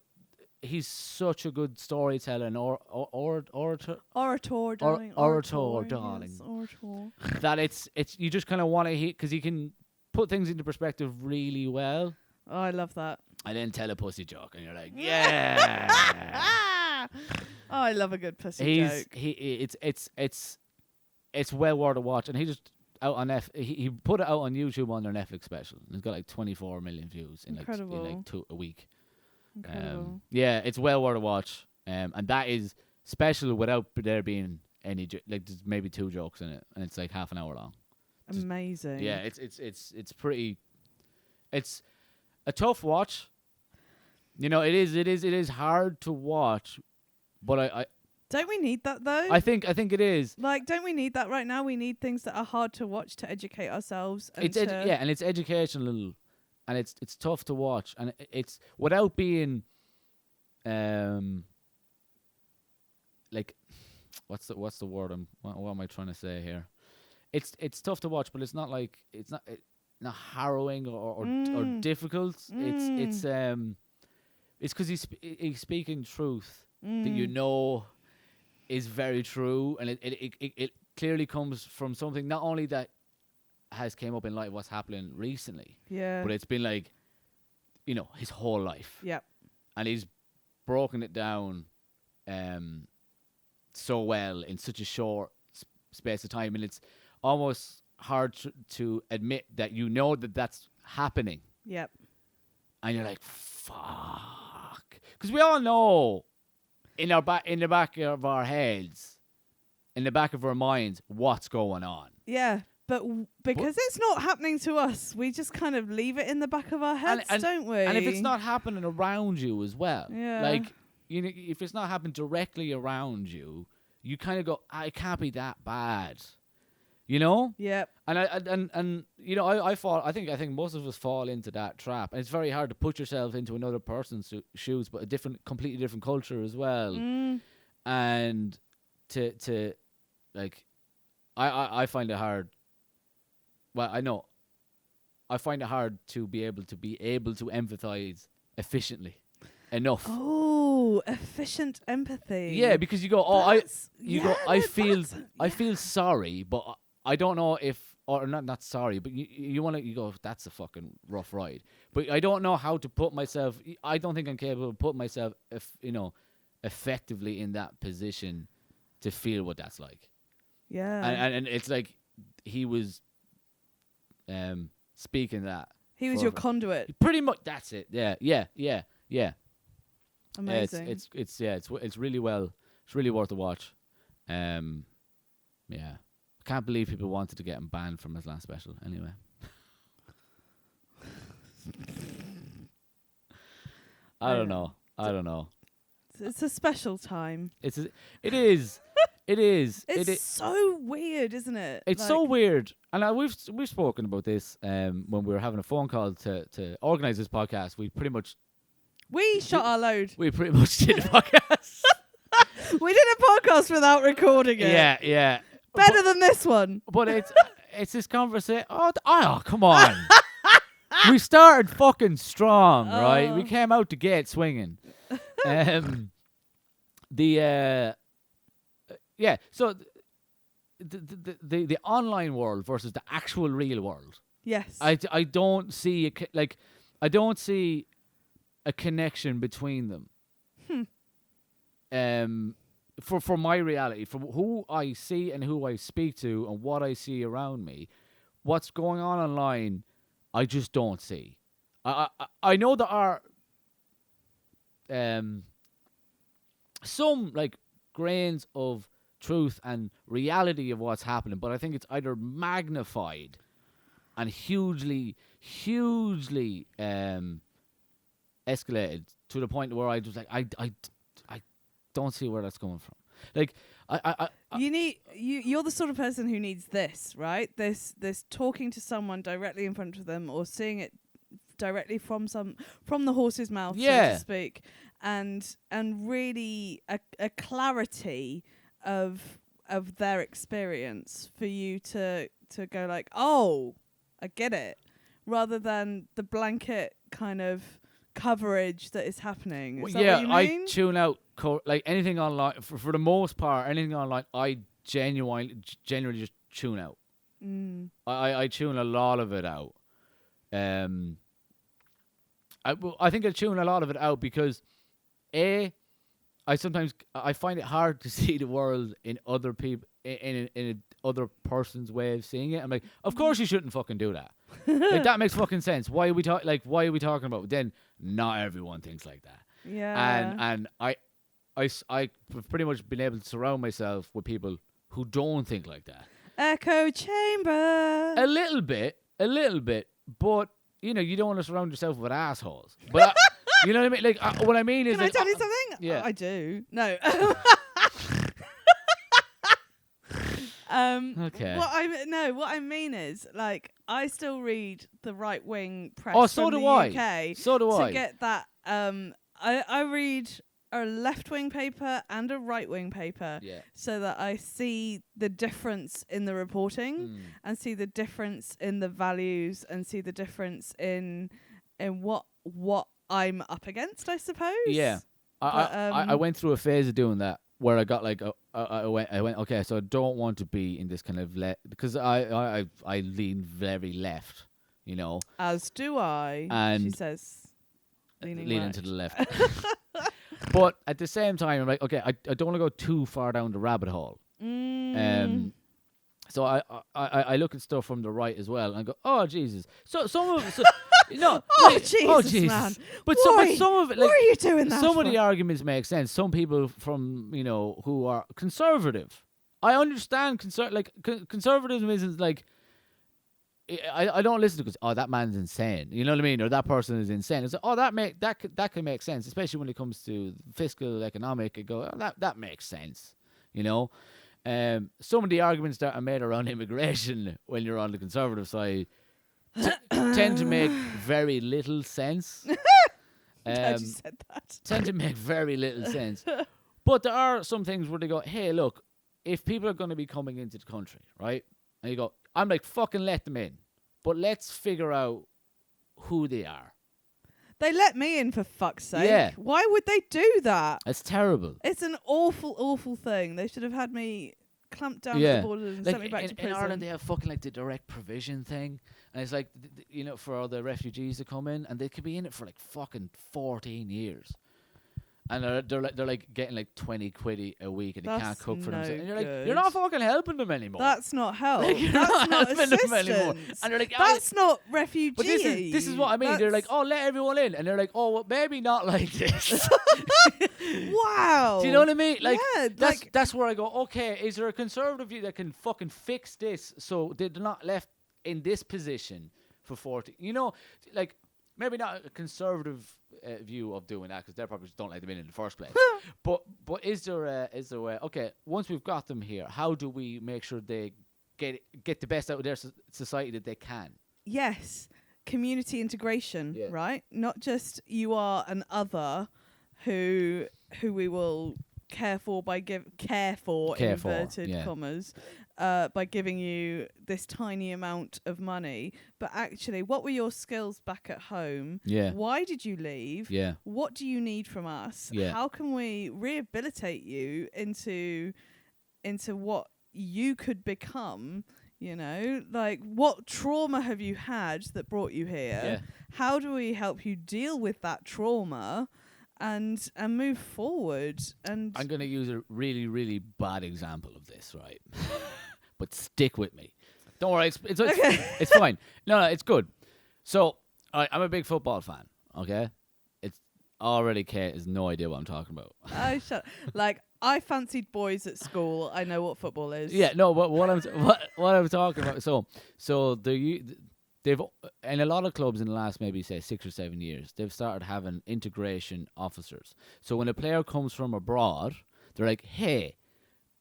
he's such a good storyteller and orator, darling. Yes, orator. that it's you just kind of want to hear because he can put things into perspective really well. Oh, I love that. And then tell a pussy joke, and you're like, yeah. Oh, I love a good pussy joke. It's well worth a watch, and he just out on he put it out on YouTube on their Netflix special. And it's got like 24 million views in a week. Incredible. Yeah, it's well worth a watch. And that is special without there being any there's maybe 2 jokes in it, and it's like half an hour long. Amazing. Yeah, it's pretty. It's a tough watch. You know, it is hard to watch, but I don't we need that though? I think it is. Like, don't we need that right now? We need things that are hard to watch to educate ourselves. And and it's educational, and it's tough to watch, and it's without being, like, what's the word? What am I trying to say here? It's tough to watch, but it's not like it's not harrowing or difficult. It's because he's speaking truth that you know is very true, and it clearly comes from something not only that has came up in light of what's happening recently, but it's been like, you know, his whole life. Yep. And he's broken it down so well in such a short space of time, and it's almost hard to admit that you know that that's happening. Yep. And you're like, fuck, because we all know in the back of our heads, in the back of our minds, what's going on. Yeah, but because it's not happening to us, we just kind of leave it in the back of our heads, don't we? And if it's not happening around you as well, yeah. like, you know, if it's not happening directly around you, you kind of go, it can't be that bad. You know? Yep. And you know, I think most of us fall into that trap. And it's very hard to put yourself into another person's shoes, but completely different culture as well. And to like, I find it hard. Well, I know. I find it hard to be able to empathize efficiently enough. Oh, efficient empathy. Yeah, because you go, I feel sorry, but I don't know if, or not sorry, but you go, that's a fucking rough ride. But I don't know how to put myself, I don't think I'm capable of putting myself, effectively in that position to feel what that's like. Yeah. And it's like he was speaking that. He was your conduit. Pretty much, that's it. Yeah. Amazing. It's really well. It's really worth a watch. Yeah. I can't believe people wanted to get him banned from his last special. Anyway. I don't know. It's a special time. It is. It's so weird, isn't it? It's so weird. And we've spoken about this when we were having a phone call to organize this podcast. We shot our load. We pretty much did a podcast. We did a podcast without recording it. Yeah. Better than this one. But it's this conversation. Oh, come on. We started fucking strong, right? We Oh. came out the gate swinging. The yeah. So the online world versus the actual real world. Yes. I don't see I don't see a connection between them. For my reality, from who I see and who I speak to and what I see around me, what's going on online, I just don't see. I know there are some like grains of truth and reality of what's happening, but I think it's either magnified and hugely escalated to the point where I just like I don't see where that's coming from. Like you're the sort of person who needs this, right? This talking to someone directly in front of them or seeing it directly from the horse's mouth, so to speak, and really a clarity of their experience for you to go like, oh, I get it, rather than the blanket kind of coverage that is happening. Is that what you mean? I tune out like anything online for the most part. Anything online, I genuinely just tune out. I tune a lot of it out. I think I tune a lot of it out because I sometimes find it hard to see the world in other people in a other person's way of seeing it. I'm like, of course you shouldn't fucking do that. Like that makes fucking sense. Why are we why are we talking about it? Then not everyone thinks like that. Yeah. And I've pretty much been able to surround myself with people who don't think like that. Echo chamber. A little bit, but you know, you don't want to surround yourself with assholes. But you know what I mean? Like what I mean is, Can I tell you something? Yeah, I do. No. Okay. What I mean is, like, I still read the right wing press so from do the I. UK. So do I. To get that, I read a left wing paper and a right wing paper, so that I see the difference in the reporting and see the difference in the values and see the difference in what I'm up against, I suppose. Yeah. I went through a phase of doing that where I got like I went okay, so I don't want to be in this kind of because I lean very left, you know. As do I. And she says leaning to the left. But at the same time, I'm like, okay, I don't want to go too far down the rabbit hole. So I look at stuff from the right as well and I go, oh Jesus. So some of Jesus, man. But Why? some of it, like, what are you doing that some for? of the arguments make sense. Some people from, you know, who are conservative, I understand conservatism isn't like, I don't listen to because that man's insane, you know what I mean, or that person is insane. It's like, that can make sense, especially when it comes to fiscal, economic. I go, that makes sense, you know. Some of the arguments that are made around immigration when you're on the conservative side tend to make very little sense. Glad you said that. Tend to make very little sense. But there are some things where they go, hey, look, if people are going to be coming into the country, right? And you go, I'm like, fucking let them in. But let's figure out who they are. They let me in, for fuck's sake. Yeah. Why would they do that? It's terrible. It's an awful, awful thing. They should have had me clamped down at the border and sent me back to prison. In Ireland, they have fucking like the direct provision thing. And it's like, you know, for all the refugees to come in, and they could be in it for like fucking 14 years. And they're like getting like 20 quid a week, and they can't cook for themselves. And you're like, you're not fucking helping them anymore. That's not help. Like, that's not assistance. Anymore. And they're like, that's not refugee. But this is what I mean. They're like, oh, let everyone in, and they're like, oh, well, maybe not like this. Wow. Do you know what I mean? Like, yeah, that's where I go, okay, is there a conservative view that can fucking fix this so they're not left in this position for 40? You know, like, maybe not a conservative view of doing that because they probably just don't let them in the first place. but is there a way? Okay, once we've got them here, how do we make sure they get the best out of their society that they can? Yes, community integration, right? Not just you are an other who we will care for by inverted commas, by giving you this tiny amount of money, but actually, what were your skills back at home? Yeah. Why did you leave? Yeah. What do you need from us? Yeah. How can we rehabilitate you into what you could become? You know, like, what trauma have you had that brought you here? Yeah. How do we help you deal with that trauma and move forward? And I'm going to use a really, really bad example of this, right? But stick with me. Don't worry, it's Okay. it's fine. No, it's good. So, I'm a big football fan, okay? It's already Kate has no idea what I'm talking about. Oh, shut. Like, I fancied boys at school. I know what football is. Yeah, no, but what I'm talking about. So they've in a lot of clubs in the last maybe say 6 or 7 years, they've started having integration officers. So when a player comes from abroad, they're like, hey,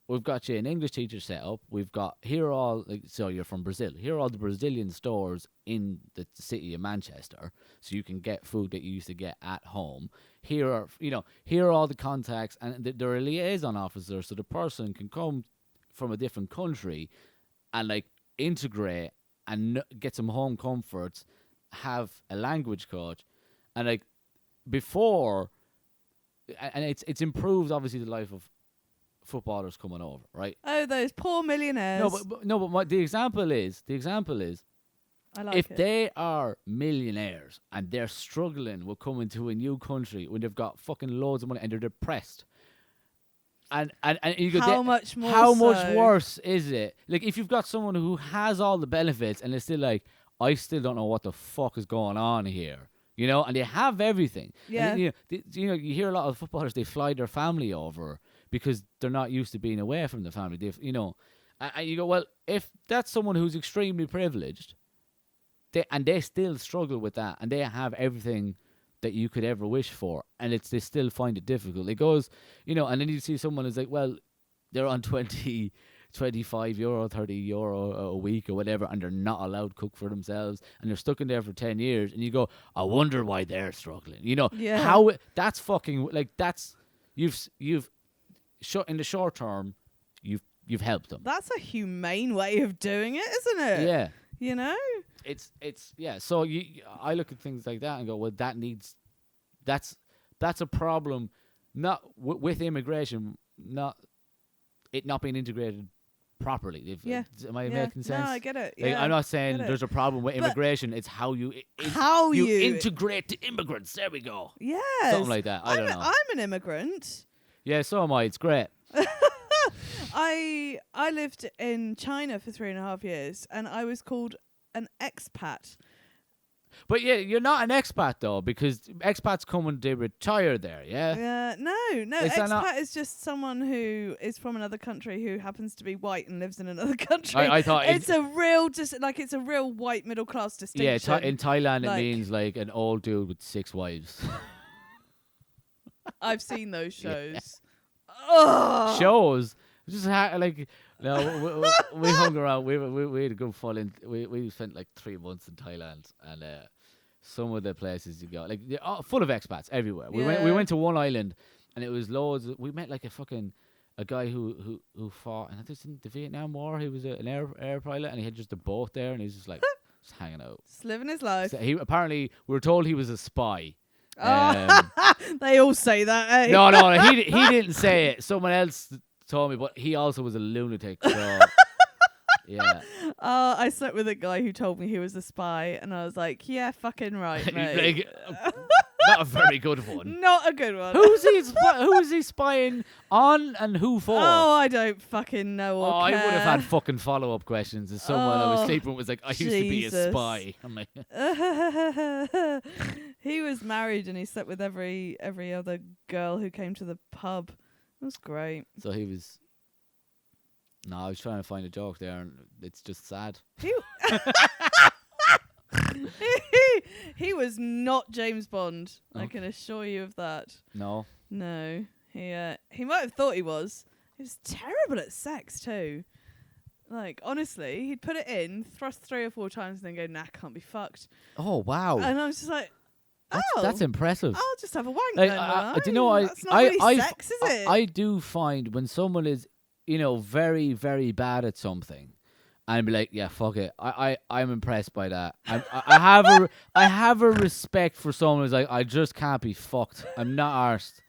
we've got you an English teacher set up. We've got here are all so you're from Brazil. Here are all the Brazilian stores in the city of Manchester, so you can get food that you used to get at home. Here are all the contacts, and they're a liaison officer, so the person can come from a different country and like integrate and get some home comforts, have a language coach, and like before, and it's improved obviously the life of footballers coming over, right? Oh, those poor millionaires. But the example is I like if it. they are millionaires and they're struggling with coming to a new country when they've got fucking loads of money and they're depressed, and you go, How much more how so? much worse is it? Like if you've got someone who has all the benefits and they're still like, I still don't know what the fuck is going on here, you know, and they have everything. Yeah. And, you hear a lot of footballers, they fly their family over because they're not used to being away from the family. And you go, well, if that's someone who's extremely privileged, they still struggle with that, and they have everything that you could ever wish for, and they still find it difficult. It goes, and then you see someone who's like, well, they're on 20, 25 euro, 30 euro a week or whatever, and they're not allowed to cook for themselves, and they're stuck in there for 10 years, and you go, I wonder why they're struggling. Yeah. How that's fucking, like, that's, you've in the short term, you've helped them. That's a humane way of doing it, isn't it? Yeah. You know? It's yeah. So I look at things like that and go, well, that's a problem, not with immigration, not being integrated properly. Yeah. Am I Yeah. making sense? No, I get it. Like, Yeah. I'm not saying get it. there's a problem with But immigration. It's how you you integrate the immigrants. There we go. Yes. Something like that. I don't know. I'm an immigrant. Yeah, so am I. It's great. I lived in China for 3.5 years, and I was called an expat. But yeah, you're not an expat though, because expats come and they retire there. Yeah. No. Is that not- Expat is just someone who is from another country who happens to be white and lives in another country. I thought it's a real white middle class distinction. Yeah, in Thailand Like- it means like an old dude with 6 wives. I've seen those shows. Ugh. Shows just no, we hung around. We had a good fun. We spent like 3 months in Thailand, and some of the places you go, like they're full of expats everywhere. We Yeah. went to one island, and it was loads. We met like a guy who fought, and I think in the Vietnam War. He was an air pilot, and he had just a boat there, and he's just like just hanging out. Just living his life. So we were told he was a spy. They all say that, eh? No, he didn't say it. Someone else told me, but he also was a lunatic. So yeah. I slept with a guy who told me he was a spy, and I was like, yeah, fucking right, mate. Not a very good one. Not a good one. Who is he spying on and who for? Oh, I don't fucking know. Or I would care. have had fucking follow-up questions if someone I was Oh, sleeping with was like, I used to be a Jesus. spy. I'm like, He was married and he slept with every other girl who came to the pub. It was great. so he was. No, I was trying to find a joke there, and it's just sad. He was not James Bond. I Okay. can assure you of that. No. No, he might have thought he was. He was terrible at sex too. Like, honestly, he'd put it in, thrust 3 or 4 times, and then go, nah, can't be fucked. Oh wow. And I was just like, That's impressive. I'll just have a wank Like, then. do you know, that's not really sex, is it? I do find when someone is very, very bad at something, and be like, yeah, fuck it. I'm impressed by that. I have a respect for someone who's like, I just can't be fucked. I'm not arsed.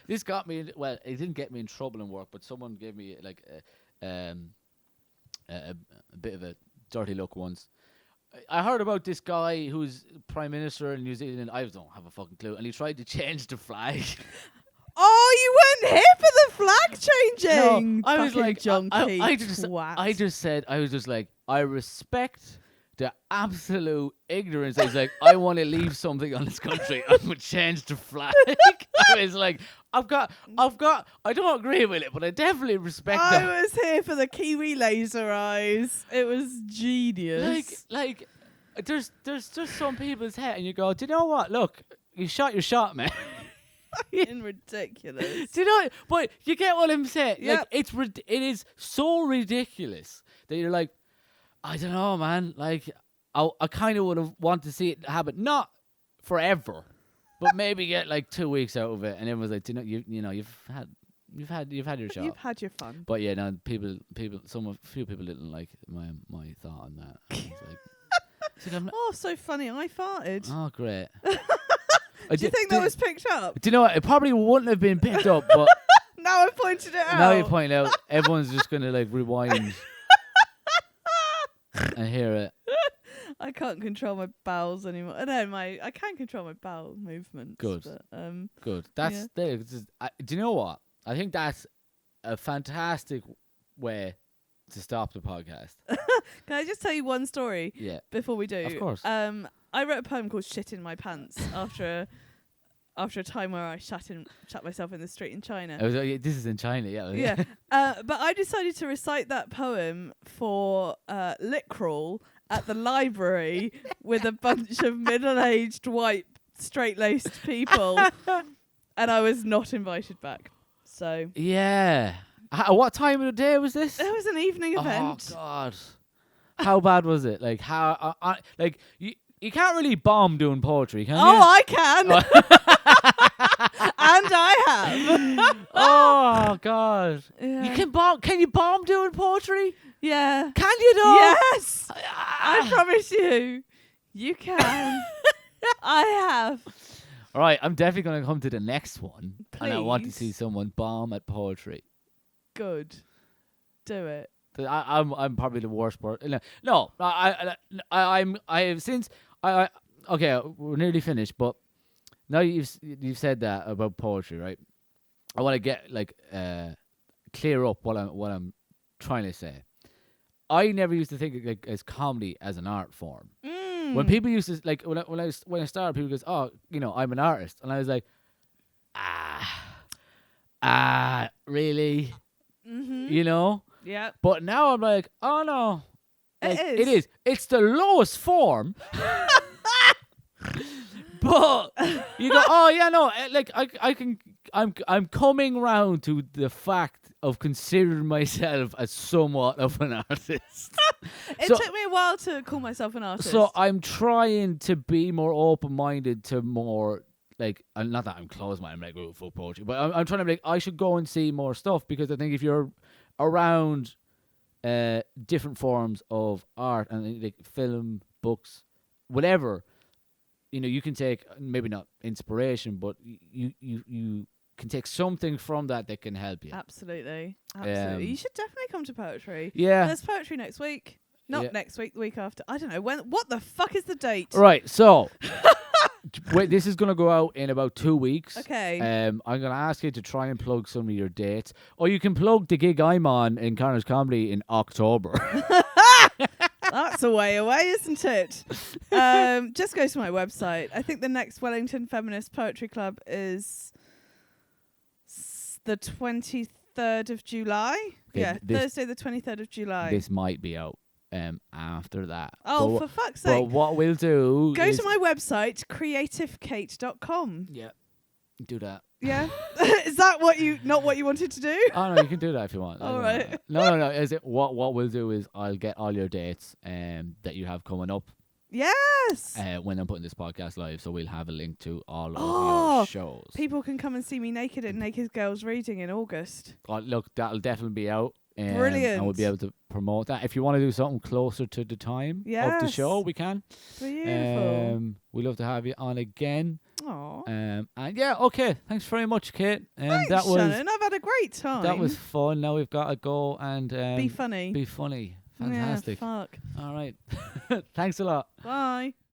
This got me. Well, it didn't get me in trouble in work, but someone gave me like a bit of a dirty look once. I heard about this guy who's prime minister in New Zealand. I don't have a fucking clue, and he tried to change the flag. Oh, you weren't here for the flag changing. No, I was Fucking like, John I Keats, just twat. I was just like, I respect the absolute ignorance. I was like, I want to leave something on this country. I'm gonna change the flag. I was like, I don't agree with it, but I definitely respect that. I was here for the Kiwi laser eyes. It was genius. Like, there's just some people's head, and you go, do you know what? Look, you shot your shot, man. Fucking ridiculous. Do you know? But you get what I'm saying. Yep. Like, it is so ridiculous that you're like, I don't know, man. Like, I kind of would have wanted to see it happen, not forever, but maybe get like 2 weeks out of it, and everyone's like, you know, you've had your shot. You've had your fun. But yeah, no, few people didn't like my thought on that. It's like, Oh, so funny. I farted. oh, great. Do you think that was picked up? Do you know what? It probably wouldn't have been picked up, but Now I pointed it out. now you point out, everyone's just gonna like rewind and hear it. I can't control my bowels anymore. I can control my bowel movements. Good. But, Good. That's do you know what? I think that's a fantastic way to stop the podcast. Can I just tell you one story? Yeah. Before we do, Of course. I wrote a poem called "Shit in My Pants" after a time where I shut myself in the street in China. This is in China, yeah. Yeah. But I decided to recite that poem for lit crawl at the library with a bunch of middle-aged white straight-laced people, and I was not invited back. So Yeah. What time of the day was this? it was an evening event. Oh God. How bad was it? Like how? Like you can't really bomb doing poetry, can you? Oh, I can. And I have. Oh God. Yeah. You can bomb. Can you bomb doing poetry? Yeah. Can you though? Yes. I promise you. You can. I have. All right, I'm definitely going to come to the next one, and I want to Please. see someone bomb at poetry. Good. Do it. I'm probably the worst person. No, okay, we're nearly finished, but now you've said that about poetry, right? I want to get like clear up what I'm trying to say. I never used to think of, like, as comedy as an art form. When people used to like when I started, people goes, "Oh, you know, I'm an artist," and I was like, really, you know? Yeah. But now I'm like, oh no, like, It is. It is. It's the lowest form. But you go, oh yeah, no, like I'm coming round to the fact of considering myself as somewhat of an artist. It took me a while to call myself an artist. So I'm trying to be more open-minded to more, like, not that I'm closed-minded, I'm like, oh, fuck poetry, but I'm trying to be like, I should go and see more stuff, because I think if you're around different forms of art and like film, books, whatever, you know, you can take maybe not inspiration, but you can take something from that can help you. Absolutely. You should definitely come to poetry. Yeah. There's poetry next week. Not next week, the week after. I don't know when. What the fuck is the date? Right. So, wait, this is going to go out in about 2 weeks. Okay. I'm going to ask you to try and plug some of your dates, or you can plug the gig I'm on in Connor's Comedy in October. That's a way away, isn't it? Just go to my website. I think the next Wellington Feminist Poetry Club is the 23rd of July. Okay, Yeah, Thursday the 23rd of July. This might be out after that. Oh, but, for fuck's but sake. what we'll do Go is to my website, creativekate.com. Yeah, do that. Yeah? Is that not what you wanted to do? Oh no, you can do that if you want. All right. No. Is it what we'll do is I'll get all your dates that you have coming up, Yes. when I'm putting this podcast live. So we'll have a link to all of Oh, your shows. People can come and see me naked at Naked Girls Reading in August. Look, that'll definitely be out. Brilliant. And we'll be able to promote that. If you want to do something closer to the time of the show, we can. Beautiful. We'd love to have you on again. Aww. And yeah, okay. Thanks very much, Kate. Thanks, that was Shannon. I've had a great time. that was fun. Now we've got to go and be funny. Be funny. Fantastic. Yeah, fuck. All right. Thanks a lot. Bye.